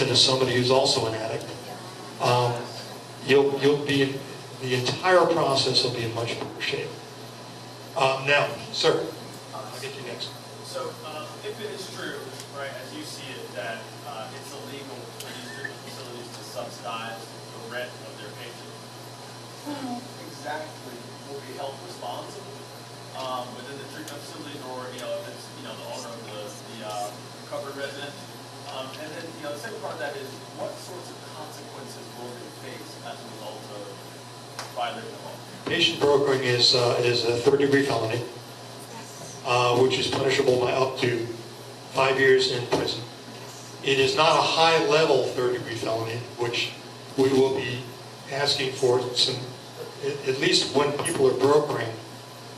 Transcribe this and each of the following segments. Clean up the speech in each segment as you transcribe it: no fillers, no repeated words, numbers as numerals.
and as somebody who's also an addict, you'll be, the entire process will be in much better shape. Now, sir, I'll get you next. So, if it is true, right, as you see it, that it's illegal for these treatment facilities to subsidize the rent of their patrons, who exactly will be held responsible within the treatment facilities, or if it's the owner of the recovered resident? And then the second part of that is, what sorts of consequences will they face as a result of violating the law? Patient brokering is a third-degree felony, which is punishable by up to 5 years in prison. It is not a high-level third-degree felony, which we will be asking for some, at least when people are brokering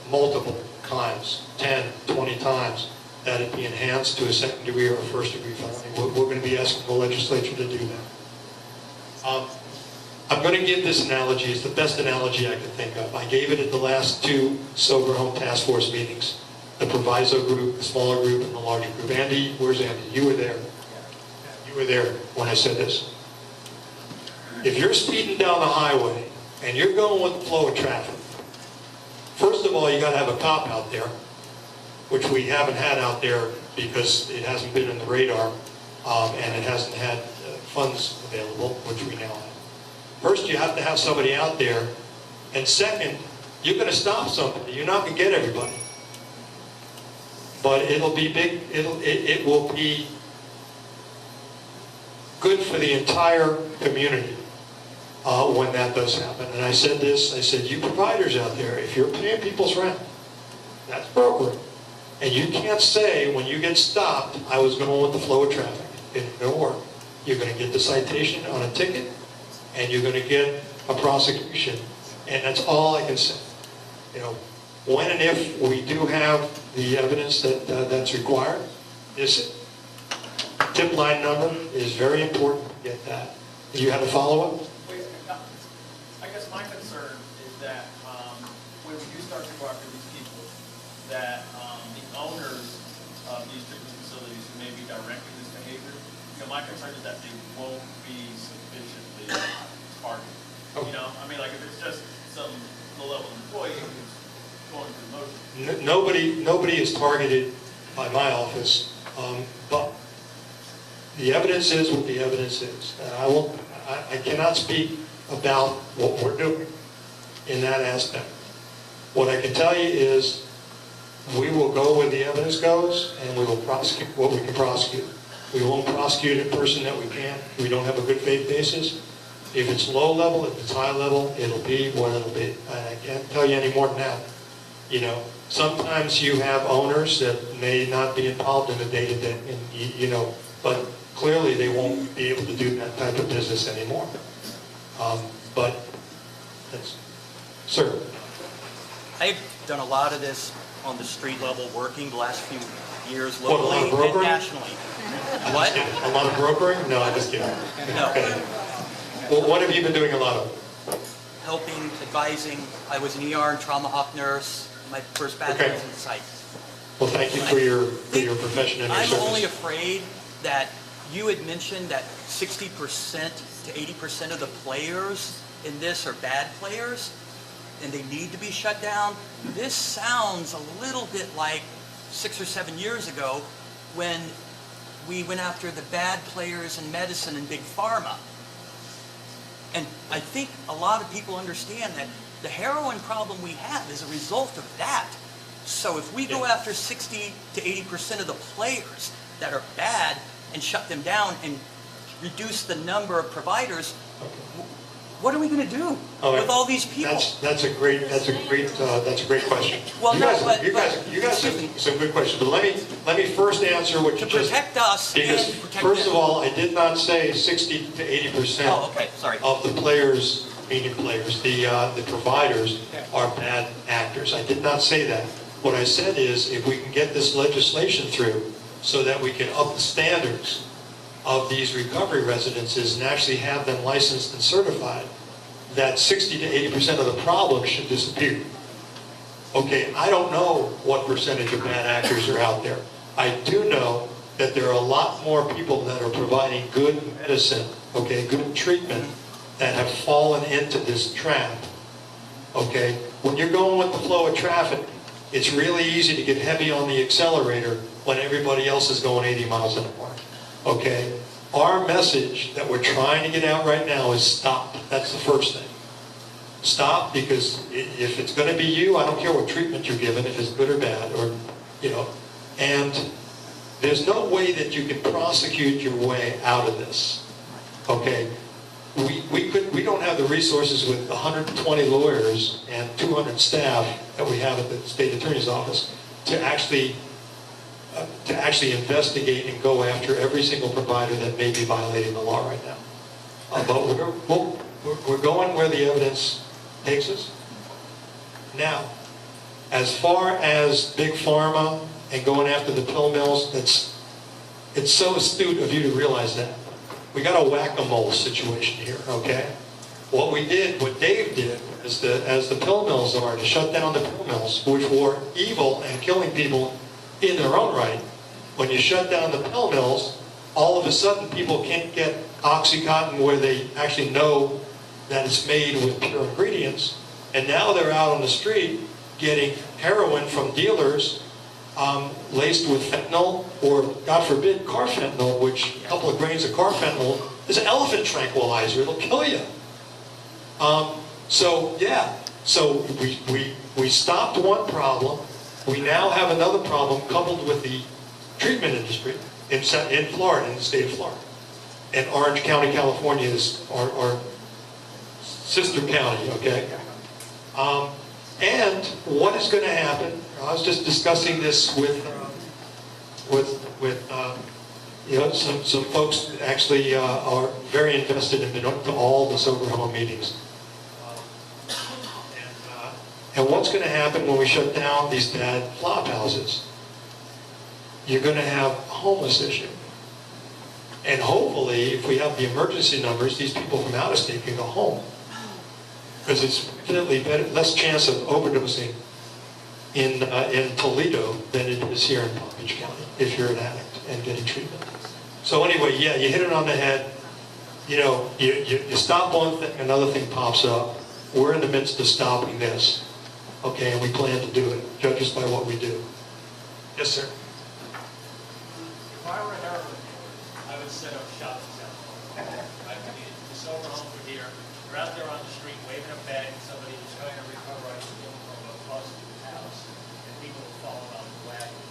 multiple times, 10, 20 times, that it be enhanced to a second-degree or a first-degree felony. We're going to be asking the legislature to do that. I'm going to give this analogy. It's the best analogy I can think of. I gave it at the last 2 Sober Home Task Force meetings. The proviso group, the smaller group, and the larger group. Andy, where's Andy? You were there. You were there when I said this. If you're speeding down the highway and you're going with the flow of traffic, first of all, you got to have a cop out there, which we haven't had out there because it hasn't been in the radar and it hasn't had funds available, which we now have. First, you have to have somebody out there, and second, you're going to stop somebody. You're not going to get everybody, but it'll be big. It will be good for the entire community when that does happen. And I said this. I said, you providers out there, if you're paying people's rent, that's brokering, and you can't say when you get stopped, I was going with the flow of traffic. It ain't going to work. You're going to get the citation on a ticket, and you're going to get a prosecution, and that's all I can say. When and if we do have the evidence that that's required, this tip line number is very important to get that. You had a follow-up? Wait, I guess my concern is that when we do start to go after these people, that the owners of these treatment facilities who may be directing this behavior, my concern is that they won't be sufficiently targeted. Okay. If it's just some low-level employee who's going through the motion. Nobody is targeted by my office, but the evidence is what the evidence is. I cannot speak about what we're doing in that aspect. What I can tell you is we will go where the evidence goes, and we will prosecute what we can prosecute. We won't prosecute a person that we can't. We don't have a good faith basis. If it's low level, if it's high level, it'll be what it'll be. I can't tell you any more than that. Sometimes you have owners that may not be involved in the day-to-day, but clearly they won't be able to do that type of business anymore. But that's, sir. I've done a lot of this on the street level, working the last few years What, a lot locally of brokering? and nationally. What? A lot of brokering? No, I'm just kidding. No. Okay. Well, what have you been doing a lot of? Helping, advising. I was an ER and trauma op nurse. My first bachelor's Okay. in psych. Well, thank you for your profession and your I'm service. only afraid that you had mentioned that 60% to 80% of the players in this are bad players, and they need to be shut down. This sounds a little bit like 6 or 7 years ago when we went after the bad players in medicine and big pharma. And I think a lot of people understand that the heroin problem we have is a result of that. So if we go after 60 to 80% of the players that are bad and shut them down and reduce the number of providers, what are we going to do with all these people? That's a great question. Well, you guys have some good questions. But let me first answer what you To just protect us because and protect first them. of all, I did not say 60 to 80% Oh, okay, sorry. of the players, meaning players, the providers are bad actors. I did not say that. What I said is if we can get this legislation through so that we can up the standards of these recovery residences and actually have them licensed and certified, that 60 to 80% of the problem should disappear. Okay, I don't know what percentage of bad actors are out there. I do know that there are a lot more people that are providing good medicine, okay, good treatment, that have fallen into this trap, okay? When you're going with the flow of traffic, it's really easy to get heavy on the accelerator when everybody else is going 80 miles an hour, okay? Our message that we're trying to get out right now is stop. That's the first thing. Stop, because if it's going to be you, I don't care what treatment you're given, if it's good or bad, or, you know, and there's no way that you can prosecute your way out of this, okay? We don't have the resources with 120 lawyers and 200 staff that we have at the state attorney's office to actually investigate and go after every single provider that may be violating the law right now. But we're going where the evidence takes us. Now, as far as big pharma and going after the pill mills, it's so astute of you to realize that. We got a whack-a-mole situation here, okay? What Dave did as the pill mills are, to shut down the pill mills, which were evil and killing people in their own right. When you shut down the pill mills, all of a sudden people can't get Oxycontin where they actually know that it's made with pure ingredients, and now they're out on the street getting heroin from dealers laced with fentanyl, or, God forbid, carfentanil, which a couple of grains of carfentanil is an elephant tranquilizer. It'll kill you. So we stopped one problem. We now have another problem coupled with the treatment industry in Florida, in the state of Florida. And Orange County, California is our sister county, okay? And what is going to happen? I was just discussing this with you know, some folks that actually are very invested and been to all the sober home meetings. And what's going to happen when we shut down these bad flop houses? You're going to have a homeless issue. And hopefully, if we have the emergency numbers, these people from out of state can go home. Because it's infinitely less chance of overdosing in Toledo than it is here in Palm Beach County, if you're an addict and getting treatment. So anyway, yeah, you hit it on the head. You know, you stop one thing, another thing pops up. We're in the midst of stopping this, okay, and we plan to do it. Judge us by what we do. Yes, sir. If I were a heroin dealer, I would set up shops out there. I mean, the sober homes are here. You're out there on the street waving a bag at somebody who's trying to recover ice from a prostitute's house, and people will fall around the wagon.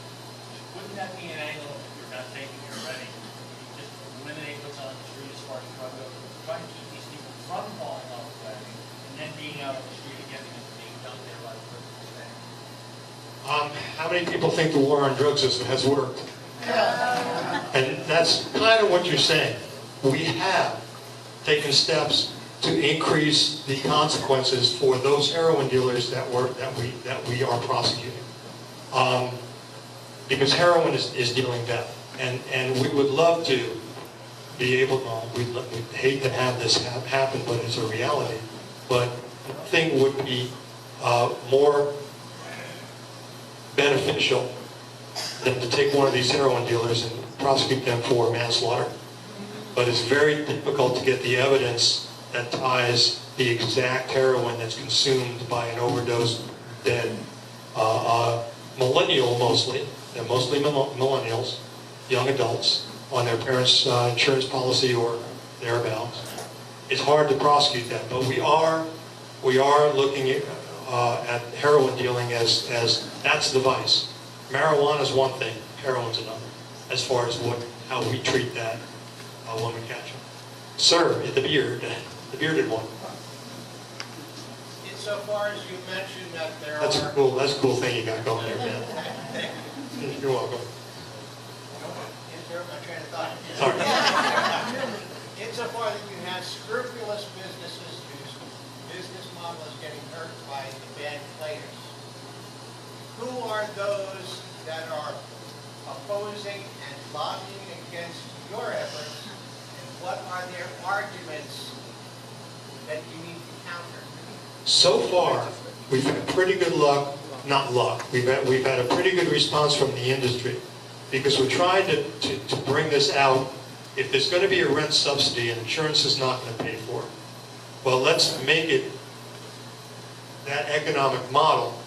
Wouldn't that be an angle if you're not taking it already? You just eliminate what's on the street as far as drug goes, try to keep these people from falling off the wagon, and then being out on the street and getting them being done there by the person's family. How many people think the war on drugs has worked? And that's kind of what you're saying. We have taken steps to increase the consequences for those heroin dealers that we are prosecuting, because heroin is dealing death, and we would love to be able. We'd hate to have this happen, but it's a reality. But nothing would be more beneficial than to take one of these heroin dealers and prosecute them for manslaughter. But it's very difficult to get the evidence that ties the exact heroin that's consumed by an overdose dead millennial mostly. They're mostly millennials, young adults, on their parents' insurance policy or thereabouts. It's hard to prosecute that, but we are looking at heroin dealing as that's the vice. Marijuana is one thing, heroin's another, as far as how we treat that when we catch them. Sir, the bearded one. Insofar as you mentioned that there That's a cool thing you got going there, man. You're welcome. Interrupt my train of thought. Sorry. Insofar that you have scrupulous businesses whose business model is getting hurt by the bad players, who are those that are opposing and lobbying against your efforts, and what are their arguments that you need to counter? So far, we've had pretty good luck, not luck, we've had a pretty good response from the industry. because we're trying to bring this out. If there's going to be a rent subsidy and insurance is not going to pay for it, well, let's make it that economic model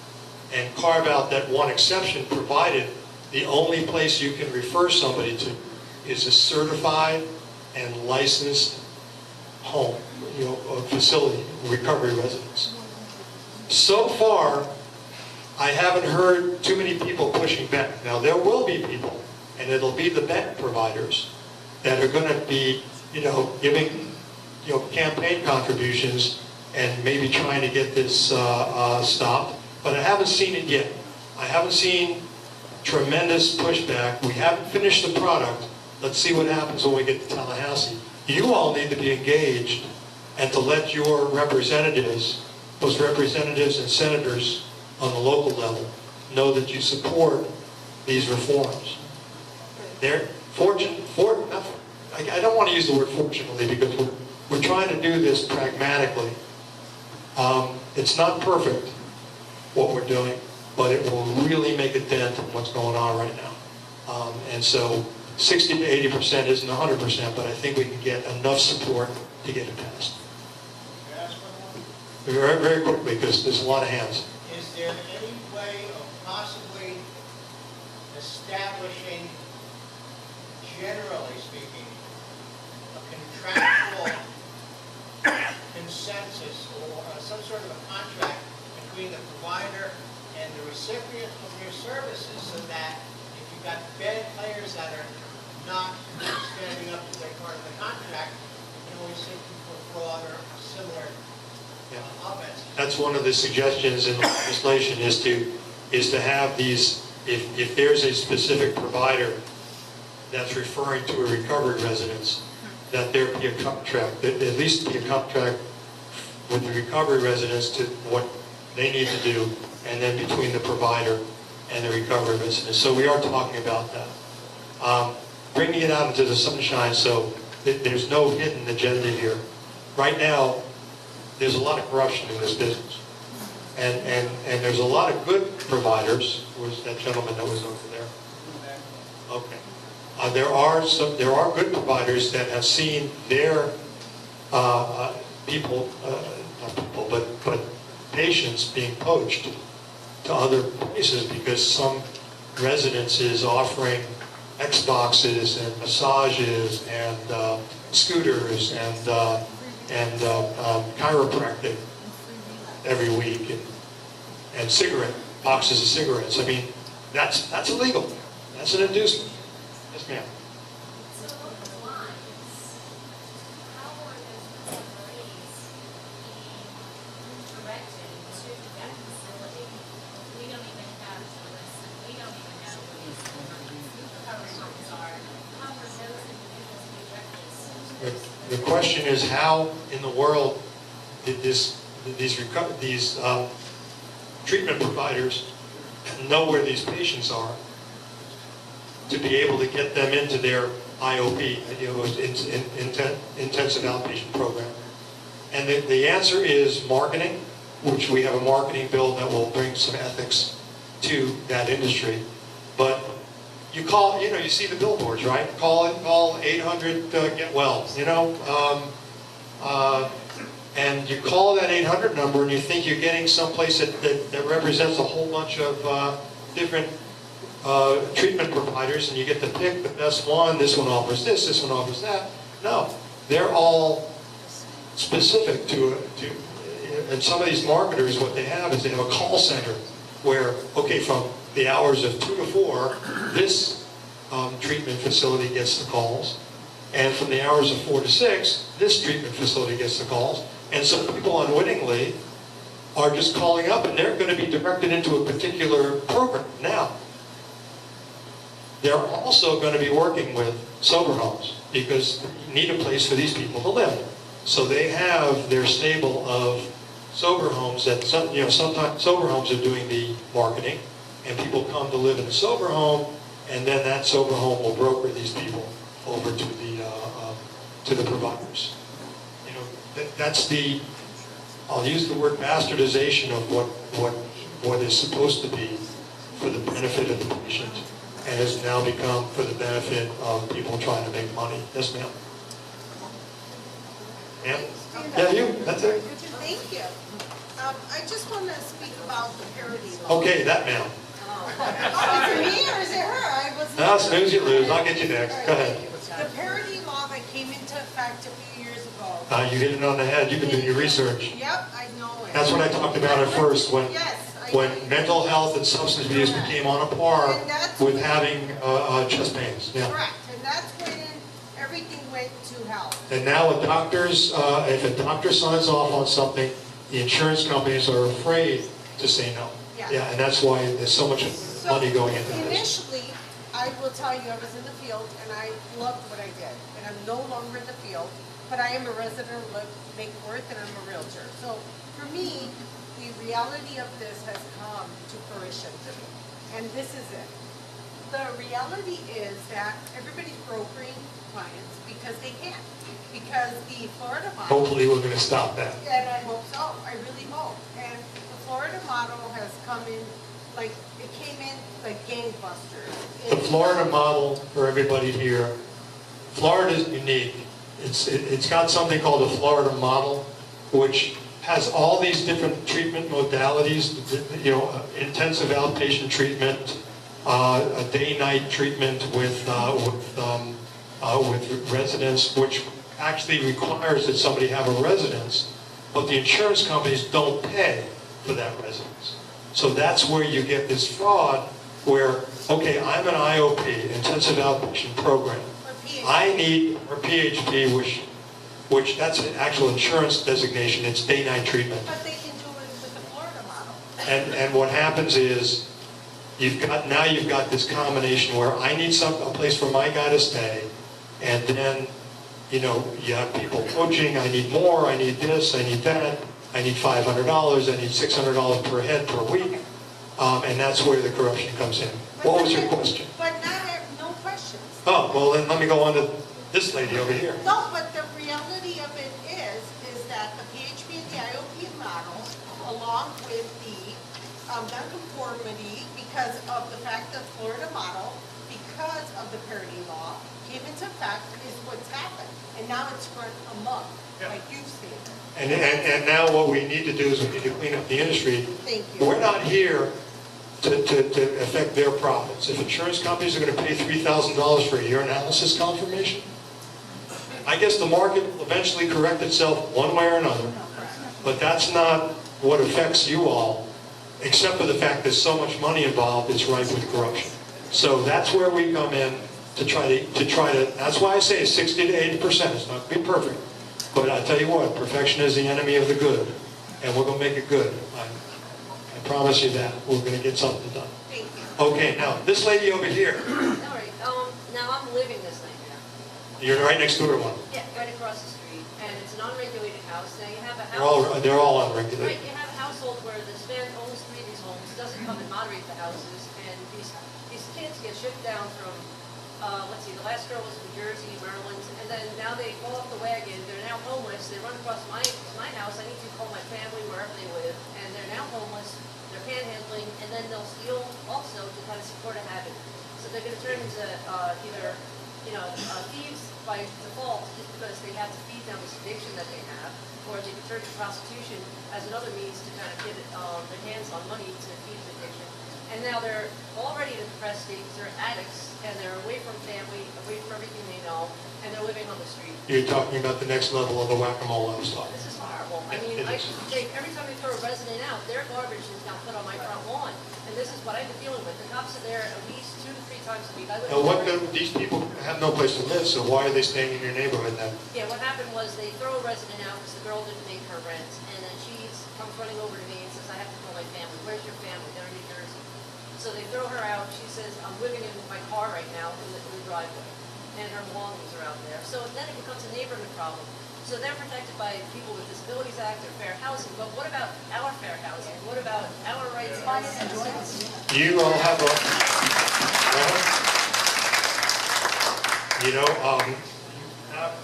and carve out that one exception, provided the only place you can refer somebody to is a certified and licensed home, a facility, recovery residence. So far, I haven't heard too many people pushing back. Now, there will be people, and it'll be the bed providers that are going to be, giving, campaign contributions and maybe trying to get this stopped. But I haven't seen it yet. I haven't seen tremendous pushback. We haven't finished the product. Let's see what happens when we get to Tallahassee. You all need to be engaged and to let your representatives, those representatives and senators on the local level, know that you support these reforms. They're I don't want to use the word fortunately, because we're trying to do this pragmatically. It's not perfect, what we're doing, but it will really make a dent in what's going on right now. And so 60 to 80% isn't 100%, but I think we can get enough support to get it passed. Very, very quickly, because there's a lot of hands. Is there any way of possibly establishing, generally speaking, a contractual consensus or some sort of a contract between the provider and the recipient of your services, so that if you've got bed players that are not standing up to their part of the contract, you can always seek for fraud or similar offense? That's one of the suggestions in the legislation, is to have these, if there's a specific provider that's referring to a recovery residence, that there be a contract, that at least be a contract with the recovery residence to what they need to do, and then between the provider and the recovery residence. So we are talking about that. Bringing it out into the sunshine so that there's no hidden agenda here. Right now, there's a lot of corruption in this business. And there's a lot of good providers. Where's that gentleman that was over there? Okay. There are good providers that have seen their patients being poached to other places because some residence is offering Xboxes and massages and scooters and chiropractic every week and cigarette boxes of cigarettes. I mean, that's illegal. That's an inducement. Yes, ma'am. So along those lines, how are those employees being directed to that facility? We don't even have to listen. We don't even know who these recovery homes are. How are those individuals being directed? The question is, how in the world did these treatment providers know where these patients are to be able to get them into their IOP, intensive outpatient program? And the answer is marketing, which we have a marketing bill that will bring some ethics to that industry. But you call, you see the billboards, right? Call 800 get well, and you call that 800 number and you think you're getting someplace that represents a whole bunch of different treatment providers, and you get to pick the best one. This one offers this one offers that. No, they're all specific to and some of these marketers, what they have is they have a call center where, okay, from the hours of 2 to 4, this treatment facility gets the calls, and from the hours of 4 to 6, this treatment facility gets the calls. And so people unwittingly are just calling up, and they're going to be directed into a particular program. Now, they're also going to be working with sober homes because you need a place for these people to live. So they have their stable of sober homes that sometimes sober homes are doing the marketing, and people come to live in a sober home, and then that sober home will broker these people over to the providers. That's the, I'll use the word bastardization of what is supposed to be for the benefit of the patient and has now become for the benefit of people trying to make money. Yes, ma'am. Ma'am? Yeah, you. That's it. Thank you. I just want to speak about the parity law. Okay, that ma'am. Oh, is it me or is it her? I wasn't. No, snooze, you lose. I'll get you next. Go ahead. The parity law that came into effect a few years ago. You hit it on the head. You've been doing your research. Yep, I know it. That's what I talked about at first, when mental health and substance abuse became on a par with having chest pains. Yeah. Correct, and that's when everything went to hell. And now with doctors, if a doctor signs off on something, the insurance companies are afraid to say no. Yeah. And that's why there's so much money going into this. Initially, I will tell you, I was in the field and I loved what I did. And I'm no longer in the field, but I am a resident of Lake Worth and I'm a realtor. So for me, the reality of this has come to fruition. And this is it. The reality is that everybody's brokering clients because they can. Because the Florida model... Hopefully we're going to stop that. And I hope so. I really hope. And the Florida model has come in, like, it came in like gangbusters. The Florida model, for everybody here, Florida is unique. It's got something called the Florida model, which has all these different treatment modalities, you know, intensive outpatient treatment, a day-night treatment with residents, which actually requires that somebody have a residence, but the insurance companies don't pay for that residence. So that's where you get this fraud where, okay, I'm an IOP, intensive outpatient program. I need, or PHP, which that's an actual insurance designation, it's day-night treatment. But they can do it with the Florida model. And what happens is, you've got this combination where I need a place for my guy to stay, and then, you know, you have people coaching, I need more, I need this, I need that, I need $500, I need $600 per head per week, and that's where the corruption comes in. What was your question? But no questions. Oh, well then let me go on to this lady over here. No, but the reality of it is that the PHP and the IOP model, along with the nonconformity, because of the fact that Florida model, because of the parity law, came into effect, is what's happened. And now it's run amok, like you've seen. And now what we need to do is we need to clean up the industry. Thank you. We're not here to affect their profits. If insurance companies are going to pay $3,000 for a urinalysis confirmation, I guess the market will eventually correct itself one way or another. But that's not what affects you all, except for the fact there's so much money involved, it's rife with corruption. So that's where we come in to try to, that's why I say 60 to 80%. It's not going to be perfect. But I tell you what, perfection is the enemy of the good. And we're going to make it good. I promise you that. We're going to get something done. Thank you. Okay, now, this lady over here, All right, now I'm living this nightmare. you're right next to her one. Yeah, right across the street, and it's an unregulated house. Now you have a house. They're all Right, unregulated. you have a household where the man owns 3 of these homes, doesn't come and moderate the houses, and these kids get shipped down from, let's see, the last girl was New Jersey, Maryland, and then now they fall off the wagon. They're now homeless. They run across my house. I need to call my family wherever they live, and they're now homeless. They're panhandling, and then they'll steal also to kind of support a habit. So they're going to turn into either, thieves by default, just because they have to feed them this addiction that they have, or they can turn to prostitution as another means to kind of get their hands on money to feed the addiction. And now they're already in a depressed state. They're addicts, and they're away from family, away from everything they know, and they're living on the street. You're talking about the next level of the whack-a-mole I was talking. This is horrible. I mean, It is. every time we throw a resident out, their garbage is now put on my front lawn. And this is what I've been dealing with. The cops are there at least 2 to 3 times a week. These people have no place to live, so why are they staying in your neighborhood then? Yeah, what happened was they throw a resident out because the girl didn't make her rent. And then she comes running over to me and says, I have to call my family. Where's your family? They're in New Jersey. So they throw her out. She says, I'm living in my car right now in the driveway. And her belongings are out there. So then it becomes a neighborhood problem. So they're protected by People with Disabilities Act or fair housing. But what about our fair housing? What about our rights as citizens? You all have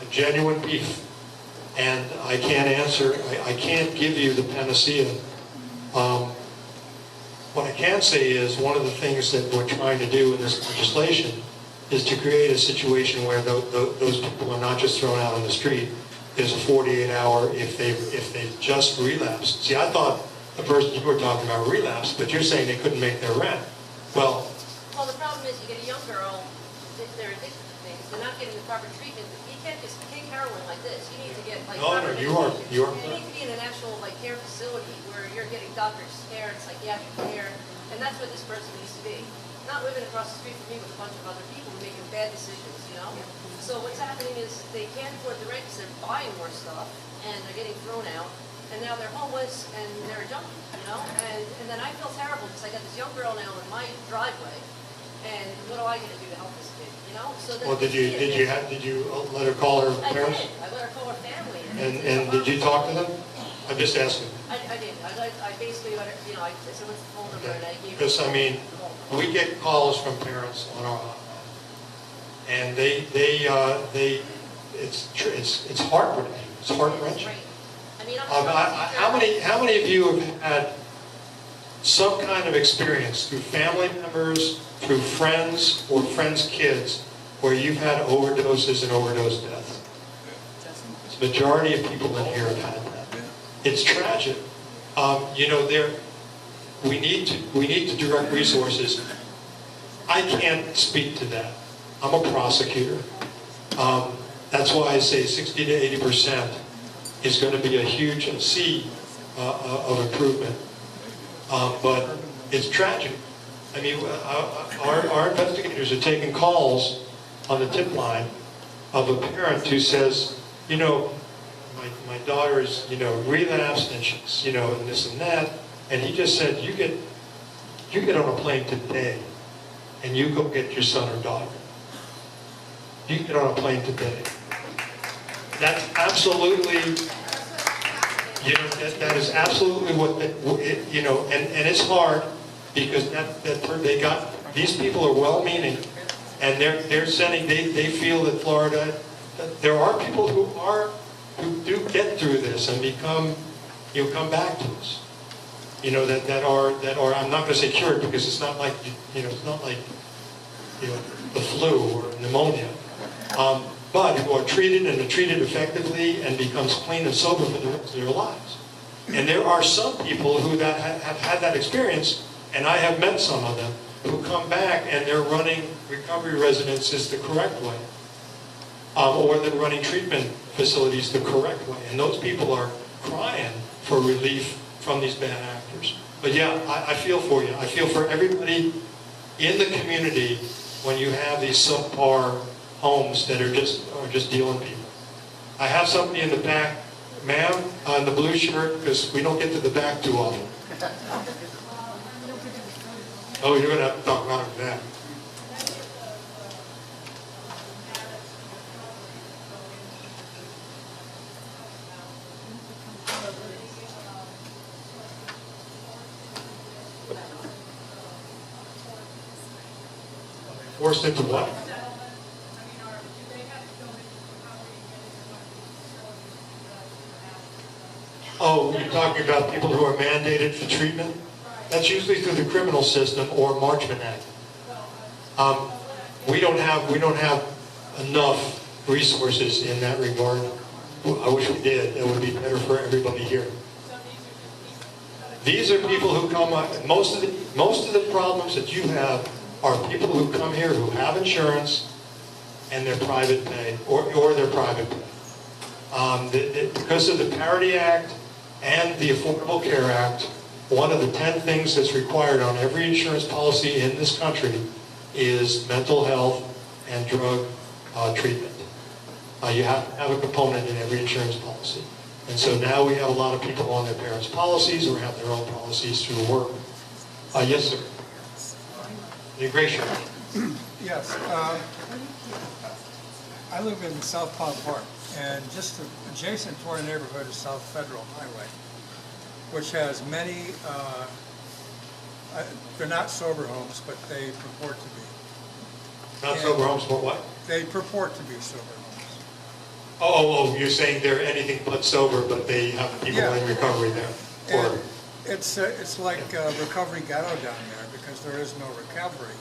a genuine beef, and I can't answer, I can't give you the panacea. What I can say is, one of the things that we're trying to do in this legislation is to create a situation where those people are not just thrown out on the street. There's a 48-hour if they just relapsed. See, I thought the person you were talking about relapsed, but you're saying they couldn't make their rent. Well, the problem is you get a young girl, they're addicted to things, they're not getting the proper treatment. You can't just take heroin like this. You need to get like No, proper you are. You need to be in an actual like care facility where you're getting doctor's care and psychiatric care, and that's what this person needs to be. Not living across the street from me with a bunch of other people making bad decisions, you know? So what's happening is they can't afford the rent because they're buying more stuff and they're getting thrown out, and now they're homeless and they're a junkie, you know? And then I feel terrible because I got this young girl now in my driveway, and what am I going to do to help this kid, you know? So then well, did you let her call her parents? I let her call her family. And did you talk to them? I'm just asking. I did. I basically let her, you know, I said, what's the phone number, and I gave her. Because, I mean, we get calls from parents on our hotline, and it's heart-wrenching. It's heart-wrenching. I mean, I'm How many of you have had some kind of experience through family members, through friends, or friends' kids, where you've had overdoses and overdose deaths? The majority of people in here have had that. It's tragic. You know, we need to direct resources. I can't speak to that. I'm a prosecutor. That's why I say 60 to 80% is going to be a huge sea of improvement. But it's tragic. I mean, our investigators are taking calls on the tip line of a parent who says, you know, my daughter is, you know, relapsed and she's, you know, and this and that. And he just said, you get on a plane today and you go get your son or daughter. You get on a plane today. That's absolutely, you know, that is absolutely what, you know, and it's hard because they got, these people are well-meaning and they're sending, they feel that Florida, there are people who do get through this and become, you know, come back to us. You know, that are, I'm not going to say cured because it's not like, you know, it's not like, you know, the flu or pneumonia. But who are treated and are treated effectively and becomes clean and sober for the rest of their lives. And there are some people who have had that experience, and I have met some of them, who come back and they're running recovery residences the correct way. Or they're running treatment facilities the correct way. And those people are crying for relief from these bad actors. But yeah, I feel for you. I feel for everybody in the community when you have these subpar homes that are just dealing people. I have somebody in the back, ma'am, on the blue shirt, because we don't get to the back too often. Oh, you're going to have to talk about that. Forced into what? Oh, you're talking about people who are mandated for treatment? That's usually through the criminal system or Marchman Act. We don't have enough resources in that regard. I wish we did. It would be better for everybody here. These are people who come. Most of the problems that you have are people who come here who have insurance and they're private pay or they're private pay. Because of the Parity Act and the Affordable Care Act, one of the 10 things that's required on every insurance policy in this country is mental health and drug treatment. You have to have a component in every insurance policy. And so now we have a lot of people on their parents' policies or have their own policies through work. Yes, sir. Immigration. Yes. I live in South Palm Park, and just adjacent to our neighborhood is South Federal Highway, which has many, they're not sober homes, but they purport to be. Not sober homes, but what? They purport to be sober homes. Oh, you're saying they're anything but sober, but they have people in recovery there. It's like recovery ghetto down there because there is no recovery.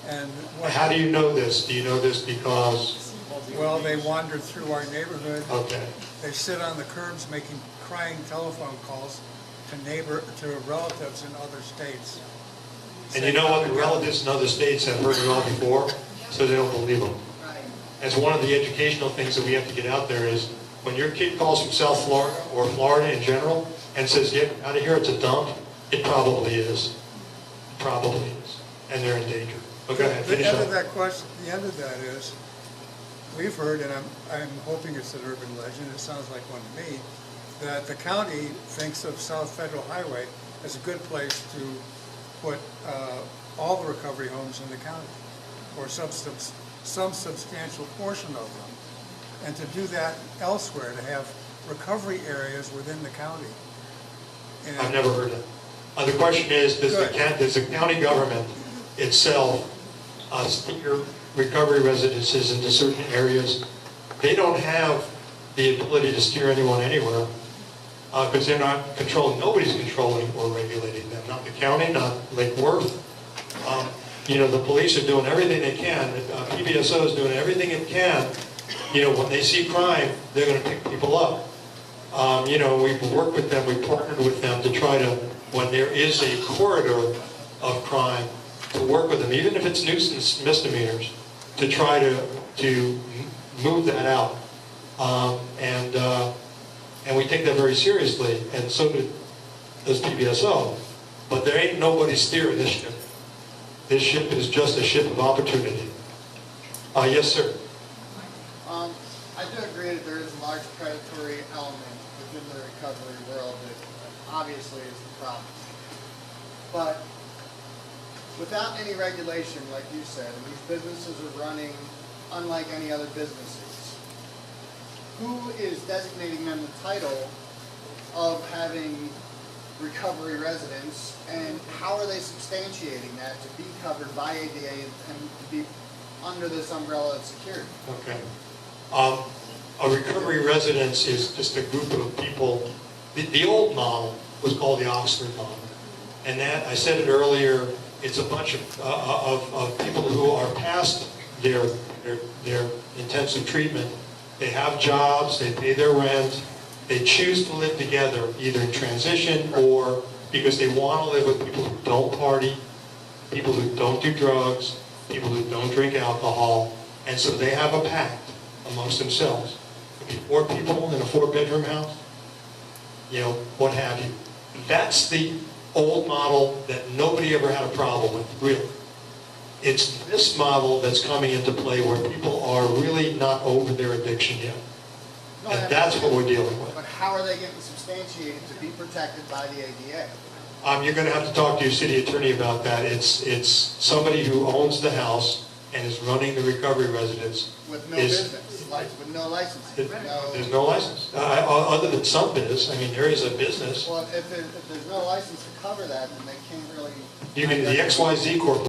And How do you know this? Do you know this because, well, they wander through our neighborhood. okay. They sit on the curbs making crying telephone calls to relatives in other states. And you know what? The relatives in other states have heard it all before, so they don't believe them. As one of the educational things that we have to get out there is, when your kid calls from South Florida or Florida in general and says, get out of here, it's a dump, it probably is. It probably is. And they're in danger. But go ahead, The finish end of up. that question, the end of that is, we've heard, and I'm hoping it's an urban legend, it sounds like one to me, that the county thinks of South Federal Highway as a good place to put all the recovery homes in the county, or some substantial portion of them. And to do that elsewhere, to have recovery areas within the county. And I've never heard that. The question is, does the county government itself steer recovery residences into certain areas? They don't have the ability to steer anyone anywhere because they're not controlling, nobody's controlling or regulating them. Not the county, not Lake Worth. You know, the police are doing everything they can. PBSO is doing everything it can. You know, when they see crime, they're going to pick people up. You know, we've worked with them, we've partnered with them to try to, when there is a corridor of crime, to work with them, even if it's nuisance misdemeanors, to try to move that out. And we take that very seriously, and so does PBSO. But there ain't nobody steering this ship. This ship is just a ship of opportunity. Yes, sir. I do agree that there is a large predatory element within the recovery world that obviously is the problem. But without any regulation, like you said, and these businesses are running unlike any other businesses, who is designating them the title of having recovery residents, and how are they substantiating that to be covered by ADA and to be under this umbrella of security? Okay. A recovery residence is just a group of people. The old model was called the Oxford model. And that, I said it earlier, it's a bunch of people who are past their intensive treatment. They have jobs, they pay their rent, they choose to live together, either in transition or because they want to live with people who don't party, people who don't do drugs, people who don't drink alcohol, and so they have a pact amongst themselves. It could be 4 people in a 4-bedroom house, you know, what have you. That's the old model that nobody ever had a problem with, really. It's this model that's coming into play where people are really not over their addiction yet. And that's what we're dealing with. But how are they getting substantiated to be protected by the ADA? You're going to have to talk to your city attorney about that. It's somebody who owns the house and is running the recovery residence. With no business, with no license. There's no license. Other than some business, I mean, there is a business. Well, if there's no license to cover that, then they can't really... You can, the XYZ Corp